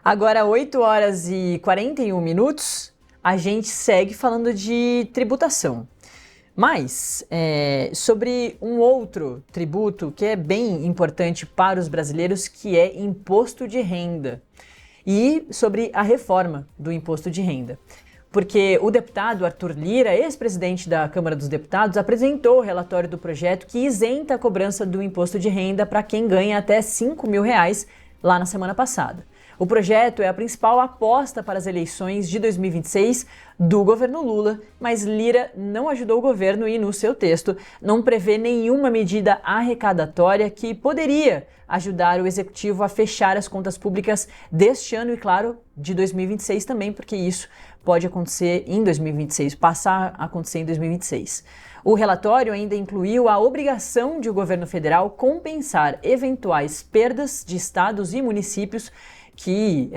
Agora, 8 horas e 41 minutos, a gente segue falando de tributação. Mas, sobre um outro tributo que é bem importante para os brasileiros, que é imposto de renda. E sobre a reforma do imposto de renda. Porque o deputado Arthur Lira, ex-presidente da Câmara dos Deputados, apresentou o relatório do projeto que isenta a cobrança do imposto de renda para quem ganha até R$ 5.000 lá na semana passada. O projeto é a principal aposta para as eleições de 2026 do governo Lula, mas Lira não ajudou o governo e, no seu texto, não prevê nenhuma medida arrecadatória que poderia ajudar o executivo a fechar as contas públicas deste ano e, claro, de 2026 também, porque isso pode acontecer em 2026, passar a acontecer em 2026. O relatório ainda incluiu a obrigação de o governo federal compensar eventuais perdas de estados e municípios que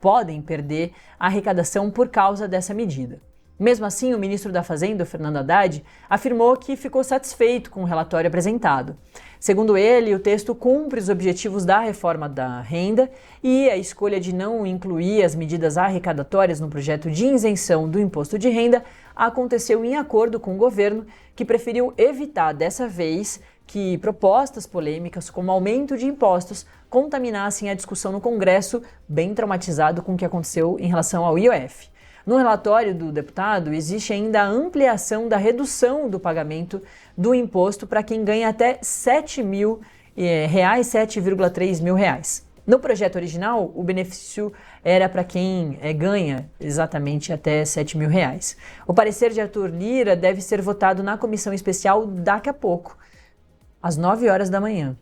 podem perder a arrecadação por causa dessa medida. Mesmo assim, o ministro da Fazenda, Fernando Haddad, afirmou que ficou satisfeito com o relatório apresentado. Segundo ele, o texto cumpre os objetivos da reforma da renda e a escolha de não incluir as medidas arrecadatórias no projeto de isenção do imposto de renda aconteceu em acordo com o governo, que preferiu evitar dessa vez que propostas polêmicas como aumento de impostos contaminassem a discussão no Congresso, bem traumatizado com o que aconteceu em relação ao IOF. No relatório do deputado, existe ainda a ampliação da redução do pagamento do imposto para quem ganha até R$ 7.000, 7,3 mil reais. No projeto original, o benefício era para quem ganha exatamente até R$ 7.000 reais. O parecer de Arthur Lira deve ser votado na comissão especial daqui a pouco, às 9 horas da manhã,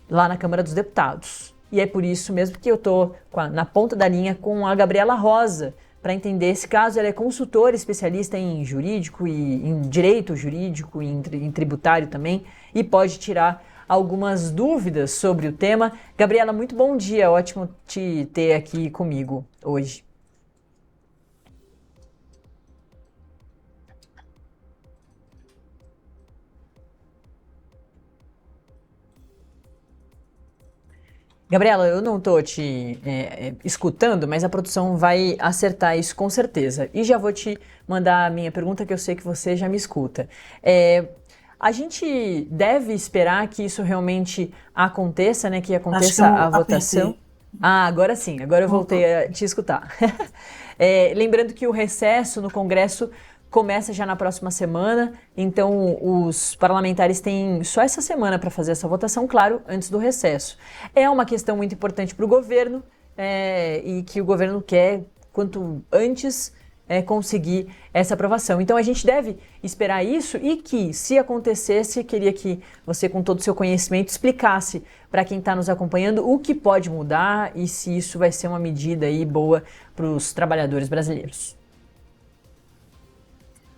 lá na Câmara dos Deputados. E é por isso mesmo que eu estou na ponta da linha com a Gabriela Rosa, para entender esse caso. Ela é consultora especialista em jurídico e em direito jurídico e em tributário também, e pode tirar algumas dúvidas sobre o tema. Gabriela, muito bom dia, ótimo te ter aqui comigo hoje. Gabriela, eu não estou te escutando, mas a produção vai acertar isso com certeza. E já vou te mandar a minha pergunta, que eu sei que você já me escuta. A gente deve esperar que isso realmente aconteça, né? Que aconteça a votação. Ah, agora sim, agora eu voltei a te escutar. Lembrando que o recesso no Congresso começa já na próxima semana, então os parlamentares têm só essa semana para fazer essa votação, claro, antes do recesso. É uma questão muito importante para o governo e que o governo quer, quanto antes, conseguir essa aprovação. Então a gente deve esperar isso e que, se acontecesse, queria que você, com todo o seu conhecimento, explicasse para quem está nos acompanhando o que pode mudar e se isso vai ser uma medida aí boa para os trabalhadores brasileiros.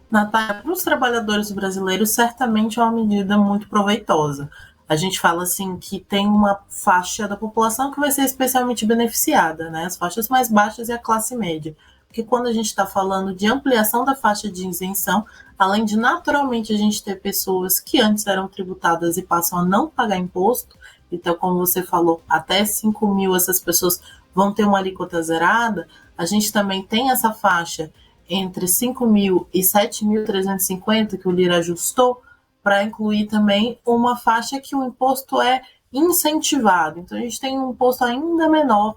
Natália, para os trabalhadores brasileiros, certamente é uma medida muito proveitosa. A gente fala assim que tem uma faixa da população que vai ser especialmente beneficiada, né? As faixas mais baixas e a classe média. Porque quando a gente está falando de ampliação da faixa de isenção, além de naturalmente a gente ter pessoas que antes eram tributadas e passam a não pagar imposto, então, como você falou, até 5 mil essas pessoas vão ter uma alíquota zerada, a gente também tem essa faixa entre 5 mil e 7.350 que o Lira ajustou, para incluir também uma faixa que o imposto é incentivado. Então, a gente tem um imposto ainda menor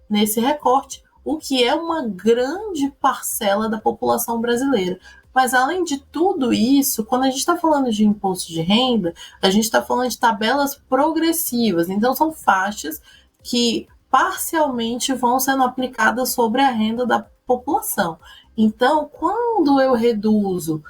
nesse recorte, o que é uma grande parcela da população brasileira. Mas, além de tudo isso, quando a gente está falando de imposto de renda, a gente está falando de tabelas progressivas. Então, são faixas que parcialmente vão sendo aplicadas sobre a renda da população. Então, quando eu reduzo,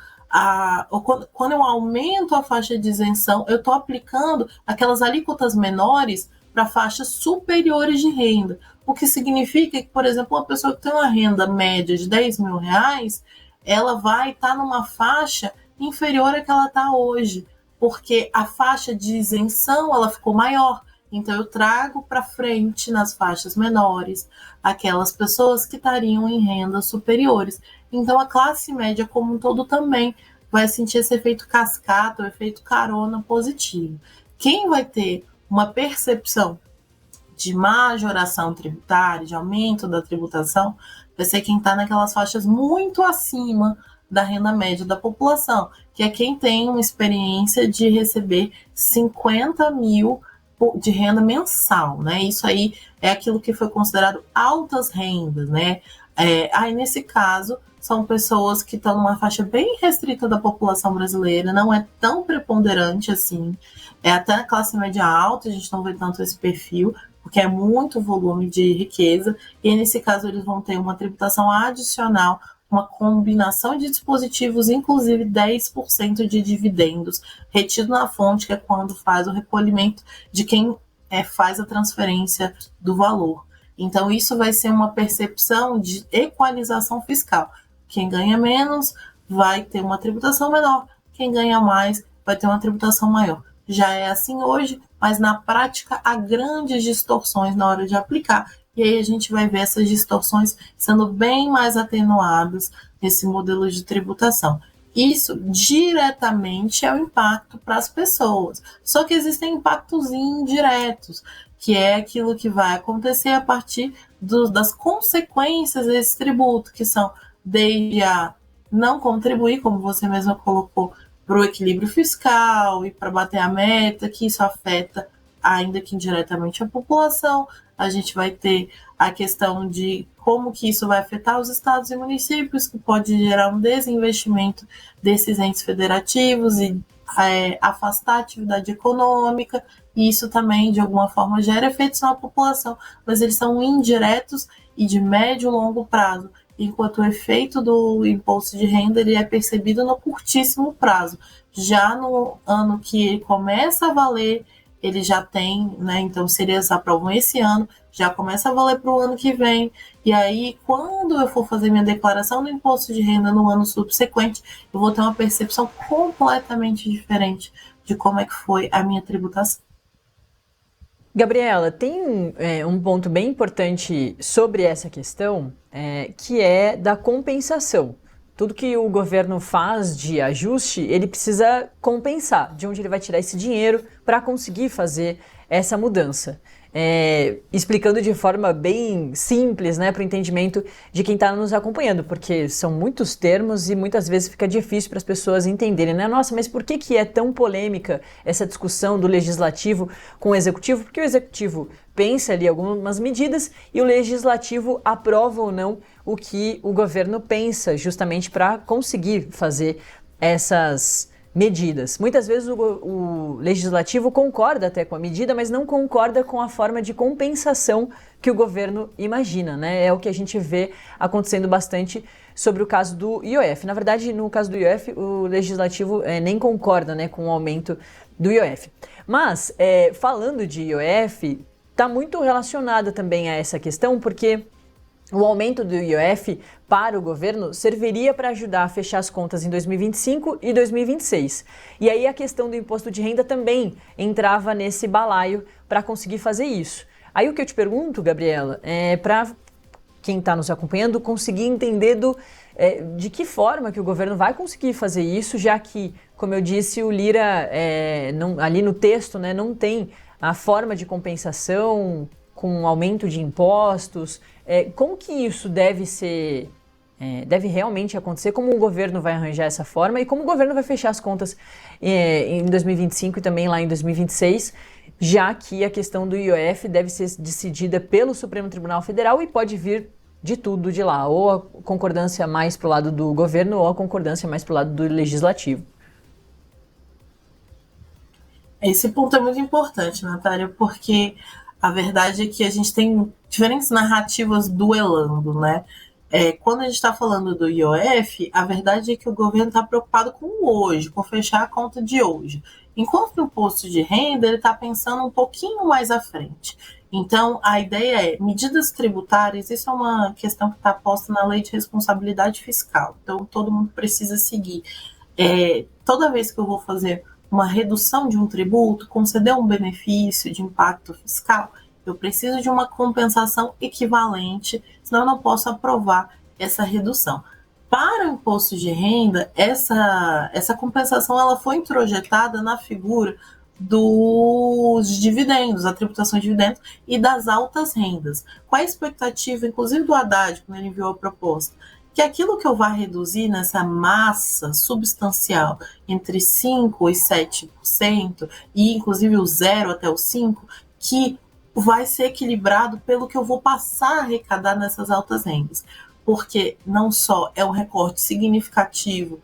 quando eu aumento a faixa de isenção, eu estou aplicando aquelas alíquotas menores para faixas superiores de renda. O que significa que, por exemplo, uma pessoa que tem uma renda média de 10 mil reais, ela vai estar numa faixa inferior à que ela está hoje, porque a faixa de isenção ela ficou maior. Então, eu trago para frente, nas faixas menores, aquelas pessoas que estariam em rendas superiores. Então, a classe média como um todo também vai sentir esse efeito cascata, o efeito carona positivo. Quem vai ter uma percepção de majoração tributária, de aumento da tributação, vai ser quem está naquelas faixas muito acima da renda média da população, que é quem tem uma experiência de receber 50 mil de renda mensal, né? Isso aí é aquilo que foi considerado altas rendas, né? Aí, nesse caso, são pessoas que estão numa faixa bem restrita da população brasileira, não é tão preponderante assim, é até a classe média alta, a gente não vê tanto esse perfil, porque é muito volume de riqueza, e nesse caso eles vão ter uma tributação adicional, uma combinação de dispositivos, inclusive 10% de dividendos retido na fonte, que é quando faz o recolhimento de quem faz a transferência do valor. Então, isso vai ser uma percepção de equalização fiscal. Quem ganha menos vai ter uma tributação menor, quem ganha mais vai ter uma tributação maior. Já é assim hoje, mas na prática há grandes distorções na hora de aplicar. E aí a gente vai ver essas distorções sendo bem mais atenuadas nesse modelo de tributação. Isso diretamente é o impacto para as pessoas. Só que existem impactos indiretos, que é aquilo que vai acontecer a partir das consequências desse tributo, que são desde a não contribuir, como você mesma colocou, para o equilíbrio fiscal e para bater a meta, que isso afeta, ainda que indiretamente, a população. A gente vai ter a questão de como que isso vai afetar os estados e municípios, que pode gerar um desinvestimento desses entes federativos e afastar a atividade econômica, e isso também, de alguma forma, gera efeitos na população, mas eles são indiretos e de médio e longo prazo, enquanto o efeito do imposto de renda ele é percebido no curtíssimo prazo. Já no ano que ele começa a valer, ele já tem, né? Então, se eles aprovam esse ano, já começa a valer para o ano que vem. E aí, quando eu for fazer minha declaração do imposto de renda no ano subsequente, eu vou ter uma percepção completamente diferente de como é que foi a minha tributação. Gabriela, tem um ponto bem importante sobre essa questão, que é da compensação. Tudo que o governo faz de ajuste, ele precisa compensar de onde ele vai tirar esse dinheiro para conseguir fazer essa mudança. Explicando de forma bem simples, né, para o entendimento de quem está nos acompanhando, porque são muitos termos e muitas vezes fica difícil para as pessoas entenderem, né? Nossa, mas por que é tão polêmica essa discussão do legislativo com o executivo? Porque o executivo pensa ali algumas medidas e o legislativo aprova ou não o que o governo pensa, justamente para conseguir fazer essas medidas. Muitas vezes o legislativo concorda até com a medida, mas não concorda com a forma de compensação que o governo imagina, né? É o que a gente vê acontecendo bastante sobre o caso do IOF. Na verdade, no caso do IOF, o legislativo nem concorda, né, com o aumento do IOF. Mas, falando de IOF, está muito relacionada também a essa questão, porque o aumento do IOF para o governo serviria para ajudar a fechar as contas em 2025 e 2026. E aí a questão do imposto de renda também entrava nesse balaio para conseguir fazer isso. Aí o que eu te pergunto, Gabriela, para quem está nos acompanhando conseguir entender de que forma que o governo vai conseguir fazer isso, já que, como eu disse, o Lira, ali no texto, né, não tem a forma de compensação com aumento de impostos. Como que isso deve realmente acontecer? Como o governo vai arranjar essa forma e como o governo vai fechar as contas em 2025 e também lá em 2026, já que a questão do IOF deve ser decidida pelo Supremo Tribunal Federal e pode vir de tudo de lá, ou a concordância mais para o lado do governo ou a concordância mais para o lado do legislativo. Esse ponto é muito importante, Natália, porque a verdade é que a gente tem diferentes narrativas duelando, né? Quando a gente está falando do IOF, a verdade é que o governo está preocupado com o hoje, com fechar a conta de hoje. Enquanto no imposto de renda, ele está pensando um pouquinho mais à frente. Então, a ideia é, medidas tributárias, isso é uma questão que está posta na Lei de Responsabilidade Fiscal. Então, todo mundo precisa seguir. Toda vez que eu vou fazer uma redução de um tributo, conceder um benefício de impacto fiscal, eu preciso de uma compensação equivalente, senão eu não posso aprovar essa redução. Para o imposto de renda, essa compensação ela foi introjetada na figura dos dividendos, a tributação de dividendos e das altas rendas. Qual é a expectativa, inclusive do Haddad, quando ele enviou a proposta? Que aquilo que eu vá reduzir nessa massa substancial entre 5% e 7%, e inclusive o 0 até o 5%, que vai ser equilibrado pelo que eu vou passar a arrecadar nessas altas rendas. Porque não só é um recorte significativo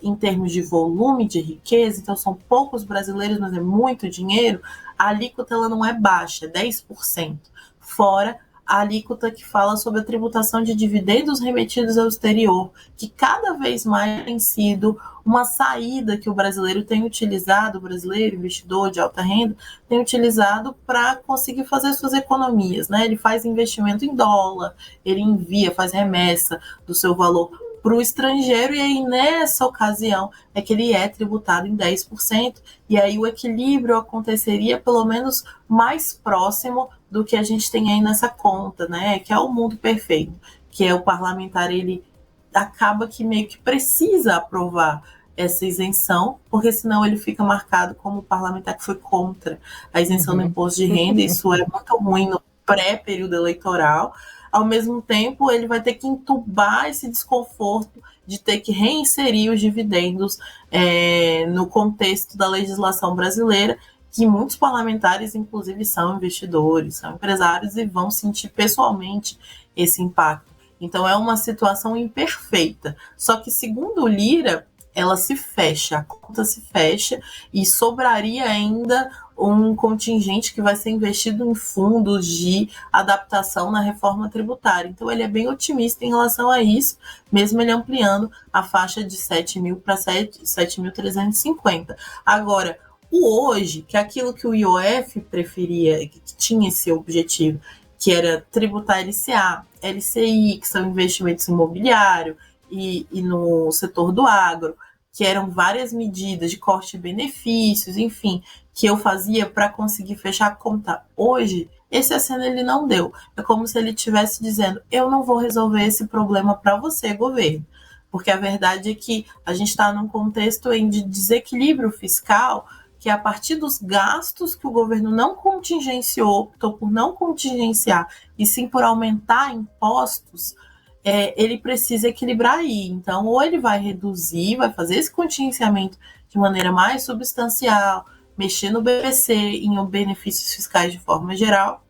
em termos de volume de riqueza, então são poucos brasileiros, mas é muito dinheiro, a alíquota ela não é baixa, é 10%. Fora a alíquota que fala sobre a tributação de dividendos remetidos ao exterior, que cada vez mais tem sido uma saída que o brasileiro tem utilizado, o brasileiro, investidor de alta renda, tem utilizado para conseguir fazer suas economias, né? Ele faz investimento em dólar, ele envia, faz remessa do seu valor para o estrangeiro, e aí nessa ocasião é que ele é tributado em 10%, e aí o equilíbrio aconteceria pelo menos mais próximo do que a gente tem aí nessa conta, né? Que é o mundo perfeito, que é o parlamentar, ele acaba que meio que precisa aprovar essa isenção, porque senão ele fica marcado como parlamentar que foi contra a isenção do imposto de renda, e isso é muito ruim no pré-período eleitoral. Ao mesmo tempo, ele vai ter que entubar esse desconforto de ter que reinserir os dividendos no contexto da legislação brasileira, que muitos parlamentares, inclusive, são investidores, são empresários e vão sentir pessoalmente esse impacto. Então, é uma situação imperfeita. Só que, segundo o Lira, ela se fecha, a conta se fecha e sobraria ainda um contingente que vai ser investido em fundos de adaptação na reforma tributária. Então, ele é bem otimista em relação a isso, mesmo ele ampliando a faixa de 7 mil para 7.350. Agora, o hoje, que é aquilo que o IOF preferia, que tinha esse objetivo, que era tributar LCA, LCI, que são investimentos imobiliários, e no setor do agro, que eram várias medidas de corte de benefícios, enfim, que eu fazia para conseguir fechar a conta. Hoje, esse aceno ele não deu. É como se ele estivesse dizendo, eu não vou resolver esse problema para você, governo. Porque a verdade é que a gente está num contexto de desequilíbrio fiscal, que a partir dos gastos que o governo não contingenciou, optou por não contingenciar, e sim por aumentar impostos, ele precisa equilibrar aí. Então, ou ele vai reduzir, vai fazer esse contingenciamento de maneira mais substancial, mexer no BPC, em benefícios fiscais de forma geral,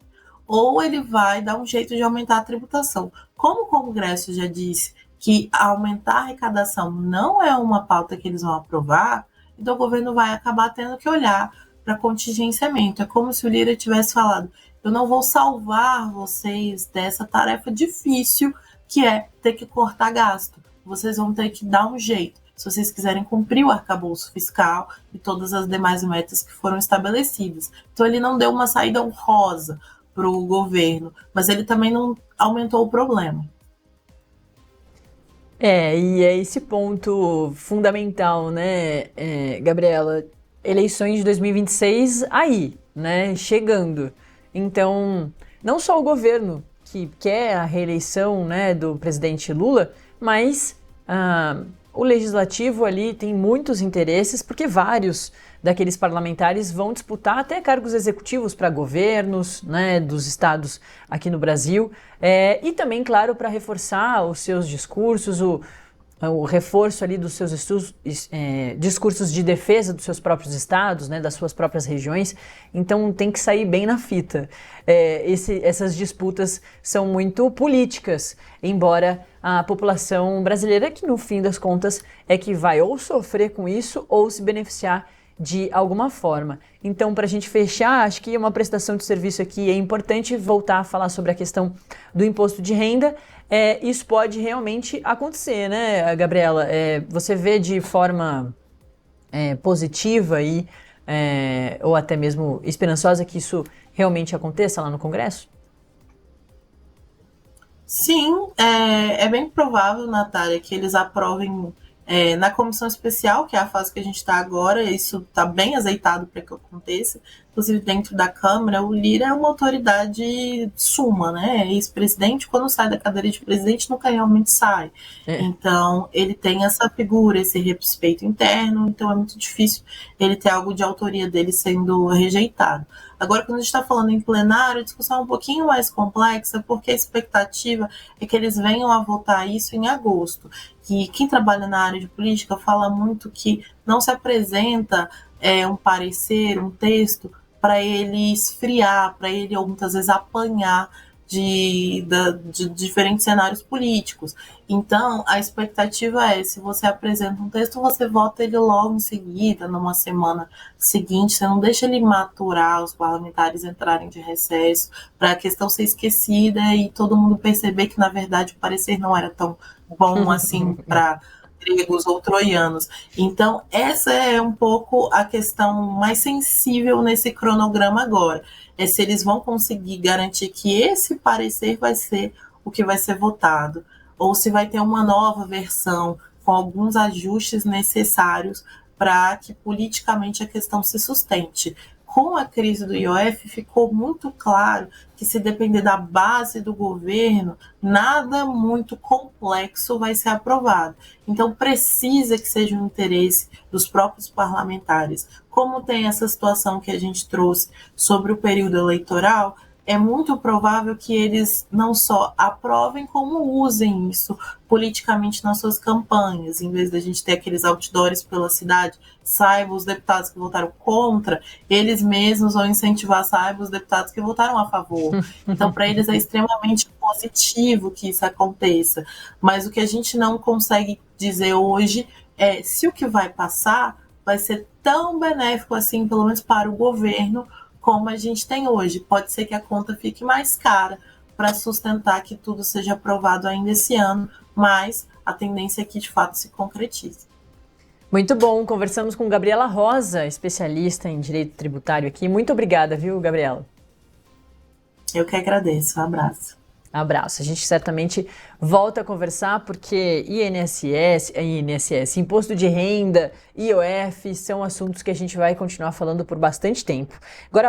ou ele vai dar um jeito de aumentar a tributação. Como o Congresso já disse que aumentar a arrecadação não é uma pauta que eles vão aprovar, então o governo vai acabar tendo que olhar para contingenciamento. É como se o Lira tivesse falado, eu não vou salvar vocês dessa tarefa difícil que é ter que cortar gasto. Vocês vão ter que dar um jeito, se vocês quiserem cumprir o arcabouço fiscal e todas as demais metas que foram estabelecidas. Então ele não deu uma saída honrosa para o governo, mas ele também não aumentou o problema. E é esse ponto fundamental, né, Gabriela? Eleições de 2026 aí, né, chegando. Então, não só o governo que quer a reeleição, né, do presidente Lula, mas o legislativo ali tem muitos interesses, porque vários daqueles parlamentares vão disputar até cargos executivos para governos, né, dos estados aqui no Brasil, e também, claro, para reforçar os seus discursos, o reforço ali dos seus discursos de defesa dos seus próprios estados, né, das suas próprias regiões. Então tem que sair bem na fita. Essas disputas são muito políticas, embora a população brasileira, que no fim das contas é que vai ou sofrer com isso ou se beneficiar de alguma forma. Então, para a gente fechar, acho que uma prestação de serviço aqui é importante voltar a falar sobre a questão do imposto de renda. Isso pode realmente acontecer, né, Gabriela? Você vê de forma positiva ou até mesmo esperançosa que isso realmente aconteça lá no Congresso? Sim, é bem provável, Natália, que eles aprovem na comissão especial, que é a fase que a gente está agora. Isso está bem azeitado para que aconteça. inclusive dentro da Câmara, o Lira é uma autoridade suma, né? Ex-presidente, quando sai da cadeira de presidente, nunca realmente sai. Então, ele tem essa figura, esse respeito interno, então é muito difícil ele ter algo de autoria dele sendo rejeitado. Agora, quando a gente está falando em plenário, a discussão é um pouquinho mais complexa, porque a expectativa é que eles venham a votar isso em agosto. E quem trabalha na área de política fala muito que não se apresenta um parecer, um texto, para ele esfriar, para ele, ou muitas vezes, apanhar de diferentes cenários políticos. Então, a expectativa é, se você apresenta um texto, você vota ele logo em seguida, numa semana seguinte, você não deixa ele maturar, os parlamentares entrarem de recesso, para a questão ser esquecida e todo mundo perceber que, na verdade, o parecer não era tão bom assim para gregos ou troianos. Então, essa é um pouco a questão mais sensível nesse cronograma agora. É se eles vão conseguir garantir que esse parecer vai ser o que vai ser votado, ou se vai ter uma nova versão com alguns ajustes necessários para que politicamente a questão se sustente. Com a crise do IOF, ficou muito claro que, se depender da base do governo, nada muito complexo vai ser aprovado. Então, precisa que seja um interesse dos próprios parlamentares. Como tem essa situação que a gente trouxe sobre o período eleitoral, é muito provável que eles não só aprovem, como usem isso politicamente nas suas campanhas. Em vez da gente ter aqueles outdoors pela cidade, saiba os deputados que votaram contra, eles mesmos vão incentivar, saiba os deputados que votaram a favor. Então, para eles é extremamente positivo que isso aconteça. Mas o que a gente não consegue dizer hoje é se o que vai passar vai ser tão benéfico assim, pelo menos para o governo, como a gente tem hoje. Pode ser que a conta fique mais cara para sustentar que tudo seja aprovado ainda esse ano, mas a tendência é que de fato se concretize. Muito bom, conversamos com Gabriela Rosa, especialista em direito tributário aqui. Muito obrigada, viu, Gabriela? Eu que agradeço, um abraço. Abraço. A gente certamente volta a conversar porque INSS, Imposto de Renda, IOF são assuntos que a gente vai continuar falando por bastante tempo. Agora